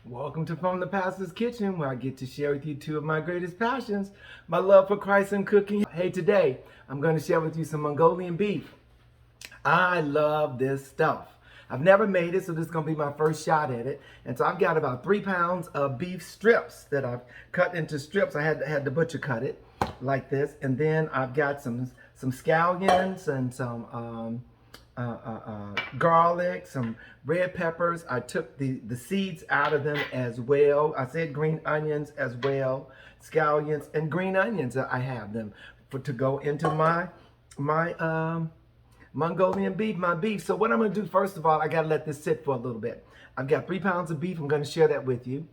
Welcome to From the Pastor's Kitchen, where I get to share with you two of my greatest passions, my love for Christ and cooking. Hey, today I'm going to share with you some Mongolian beef. I love this stuff. I've never made it, so this is going to be my first shot at it. And so I've got about 3 pounds of beef strips that I've cut into strips. I had the butcher cut it like this. And then I've got some scallions and some garlic, some red peppers. I took the seeds out of them as well. I said green onions as well, scallions and green onions. I have them to go into my Mongolian beef, my beef. So what I'm going to do, first of all, I got to let this sit for a little bit. I've got 3 pounds of beef. I'm going to share that with you.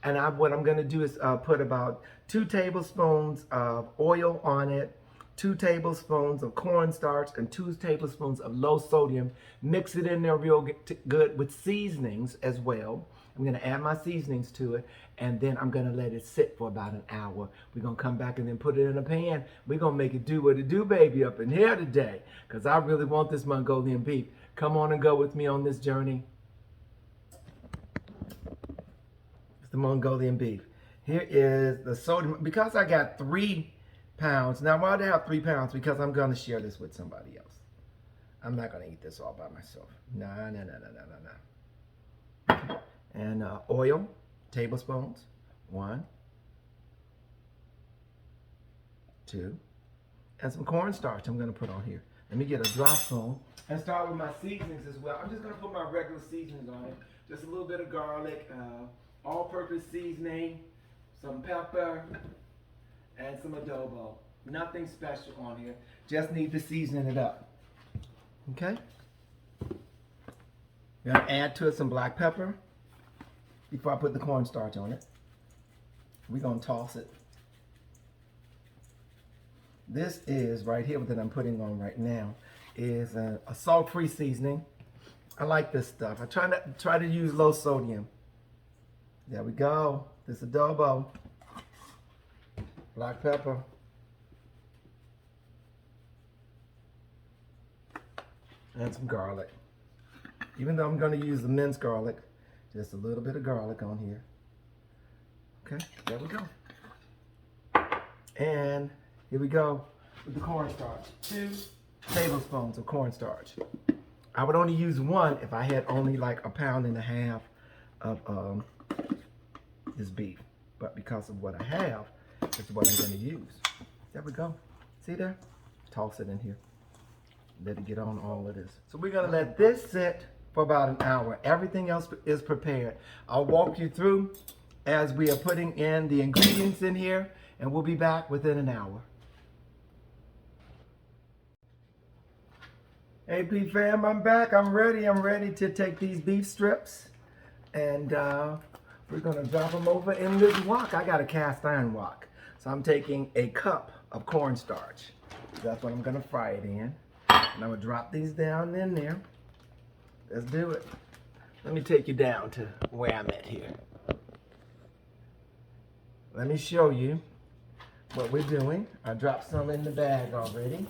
And what I'm going to do is put about 2 tablespoons of oil on it, 2 tablespoons of cornstarch, and 2 tablespoons of low sodium. Mix it in there real good with seasonings as well. I'm going to add my seasonings to it, and then I'm going to let it sit for about an hour. We're going to come back and then put it in a pan. We're going to make it do what it do, baby, up in here today, because I really want this Mongolian beef. Come on and go with me on this journey. It's the Mongolian beef. Here is the sodium. Because I got 3 pounds. Now, why do I have 3 pounds? Because I'm going to share this with somebody else. I'm not going to eat this all by myself. No. And oil, tablespoons. 1, 2. And some cornstarch I'm going to put on here. Let me get a dry spoon and start with my seasonings as well. I'm just going to put my regular seasonings on it. Just a little bit of garlic, all-purpose seasoning, some pepper, and some adobo. Nothing special on here. Just need to season it up. Okay? I'm going to add to it some black pepper before I put the cornstarch on it. We're going to toss it. This is right here that I'm putting on right now is a salt-free seasoning. I like this stuff. I try to use low sodium. There we go. This adobo. Black pepper. And some garlic. Even though I'm going to use the minced garlic, just a little bit of garlic on here. Okay, there we go. And here we go with the cornstarch. 2 tablespoons of cornstarch. I would only use 1 if I had only like 1.5 pounds of this beef. But because of what I have, this is what I'm going to use. There we go. See there? Toss it in here. Let it get on all of this. So we're going to let this sit for about an hour. Everything else is prepared. I'll walk you through as we are putting in the ingredients in here, and we'll be back within an hour. Hey, beef fam, I'm back. I'm ready. I'm ready to take these beef strips, and we're going to drop them over in this wok. I got a cast iron wok. So I'm taking a cup of cornstarch. That's what I'm going to fry it in. And I'm going to drop these down in there. Let's do it. Let me take you down to where I'm at here. Let me show you what we're doing. I dropped some in the bag already.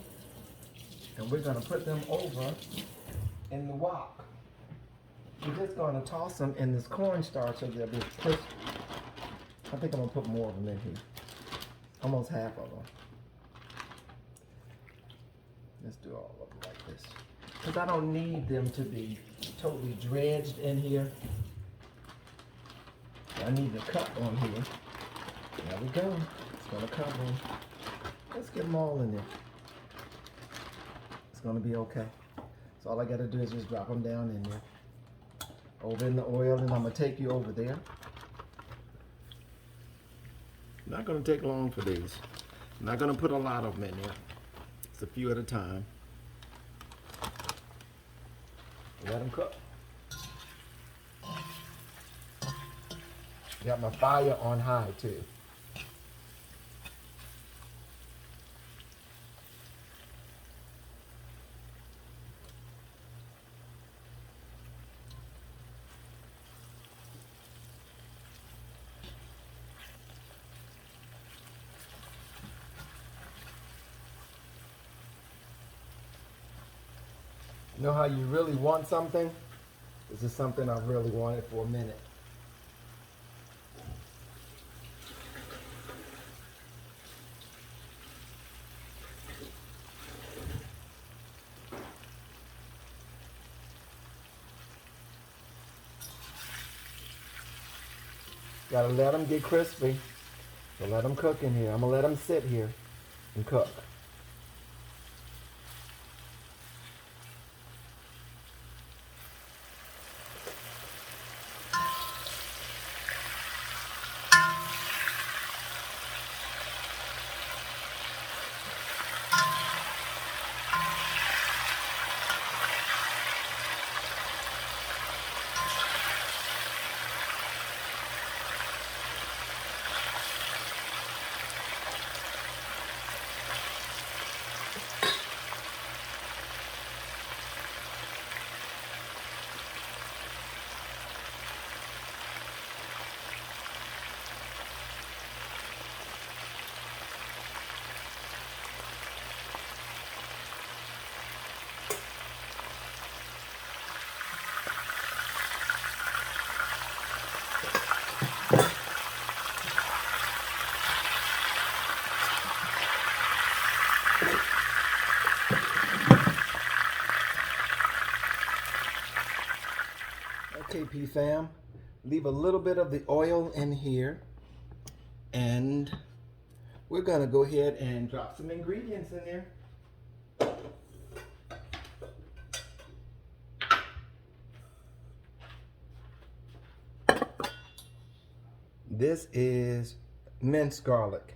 And we're going to put them over in the wok. We're just going to toss them in this cornstarch so they'll be crispy. I think I'm going to put more of them in here. Almost half of them. Let's do all of them like this. Because I don't need them to be totally dredged in here. I need the cup on here. There we go. It's going to cover them. Let's get them all in there. It's going to be okay. So all I got to do is just drop them down in there. Over in the oil, and I'm going to take you over there. Not going to take long for these. I'm not going to put a lot of them in there. It's a few at a time. Let them cook. Got my fire on high too. You know how you really want something? This is something I've really wanted for a minute. Gotta let them get crispy. So let them cook in here. I'm gonna let them sit here and cook. Okay, P fam, leave a little bit of the oil in here, and we're gonna go ahead and drop some ingredients in there. This is minced garlic.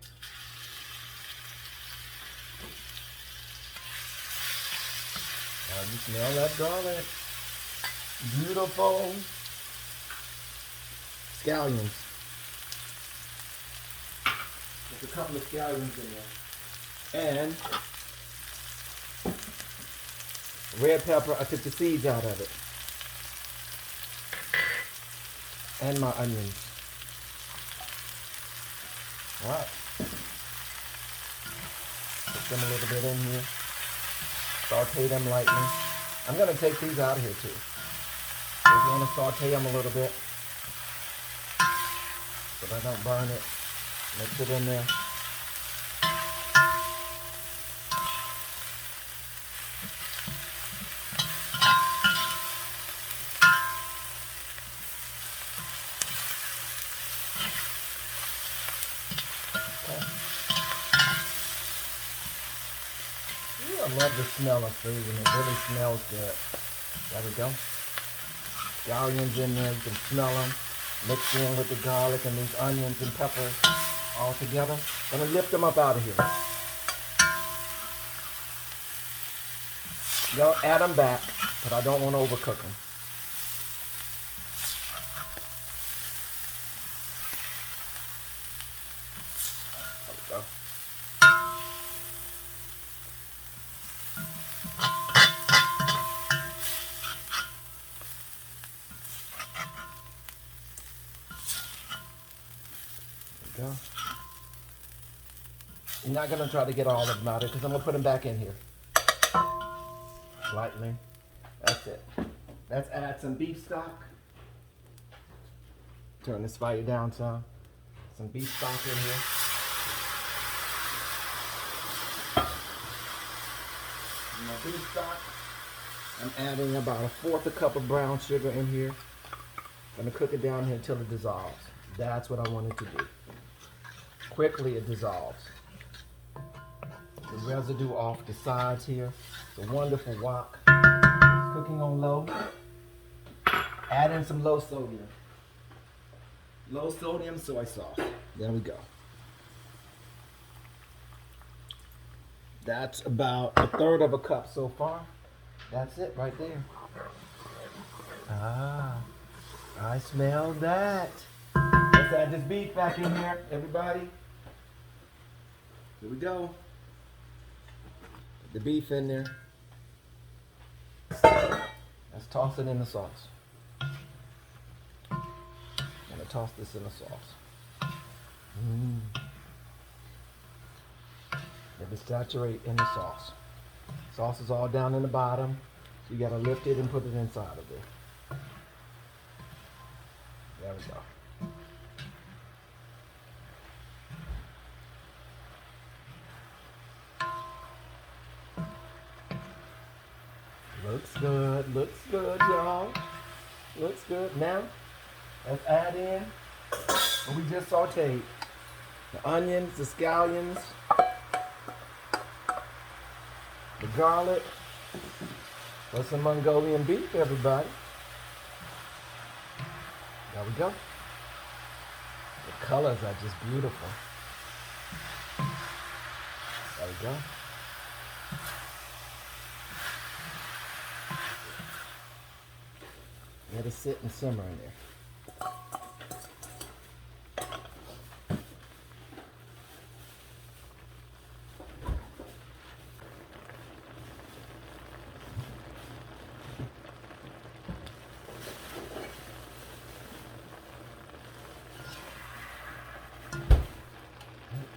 Now you smell that garlic. Beautiful. Scallions. There's a couple of scallions in there. And red pepper, I took the seeds out of it. And my onions. Alright. Put them a little bit in here. Saute them lightly. I'm going to take these out of here too. So you want to saute them a little bit so that I don't burn it. Mix it in there. I love the smell of food and it really smells good. There we go. Scallions in there, you can smell them. Mixed in with the garlic and these onions and peppers all together. I'm going to lift them up out of here. Y'all add them back, but I don't want to overcook them. There we go. Go. You're not going to try to get all of them out of it because I'm going to put them back in here. Lightly. That's it. Let's add some beef stock. Turn this fire down some. Some beef stock in here. And my beef stock. I'm adding about 1/4 cup of brown sugar in here. I'm going to cook it down here until it dissolves. That's what I wanted to do. Quickly it dissolves. The residue off the sides here. It's a wonderful wok. It's cooking on low. Add in some low sodium. Low sodium soy sauce. There we go. That's about 1/3 cup so far. That's it right there. Ah, I smell that. Let's add this beef back in here, everybody. Here we go. Put the beef in there. Let's toss it in the sauce. I'm gonna toss this in the sauce. Let it saturate in the sauce. Sauce is all down in the bottom, so you gotta lift it and put it inside of there. There we go. Looks good, y'all. Looks good. Now, let's add in And we just sauteed the onions, the scallions, the garlic. That's some Mongolian beef, everybody. There we go. The colors are just beautiful. There we go. Let it sit and simmer in there.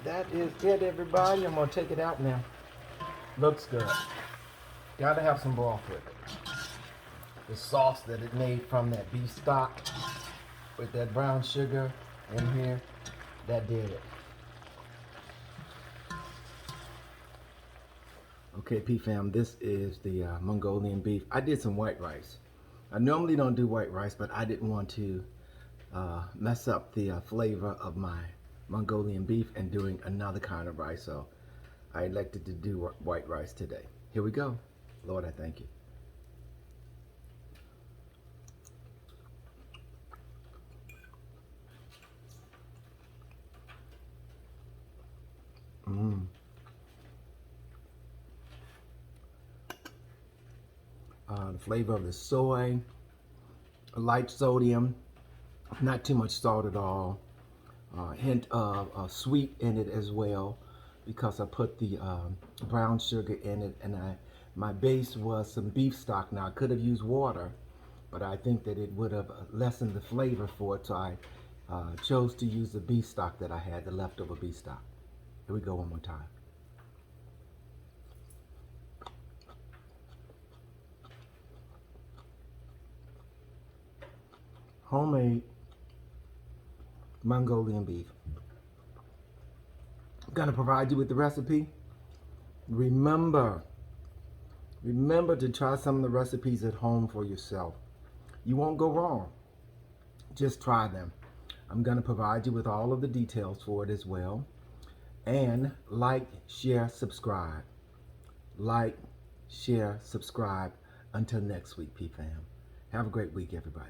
That is it, everybody. I'm gonna take it out now. Looks good. Gotta have some broth with it. The sauce that it made from that beef stock with that brown sugar in here, that did it. Okay, P-Fam, this is the Mongolian beef. I did some white rice. I normally don't do white rice, but I didn't want to mess up the flavor of my Mongolian beef and doing another kind of rice, so I elected to do white rice today. Here we go. Lord, I thank you. The flavor of the soy, light sodium, not too much salt at all. Hint of sweet in it as well, because I put the brown sugar in it, and my base was some beef stock. Now I could have used water, but I think that it would have lessened the flavor for it, so I chose to use the beef stock that I had, the leftover beef stock. Here we go one more time. Homemade Mongolian beef. I'm going to provide you with the recipe. Remember to try some of the recipes at home for yourself. You won't go wrong. Just try them. I'm going to provide you with all of the details for it as well. And like, share, subscribe. Like, share, subscribe. Until next week, P-Fam. Have a great week, everybody.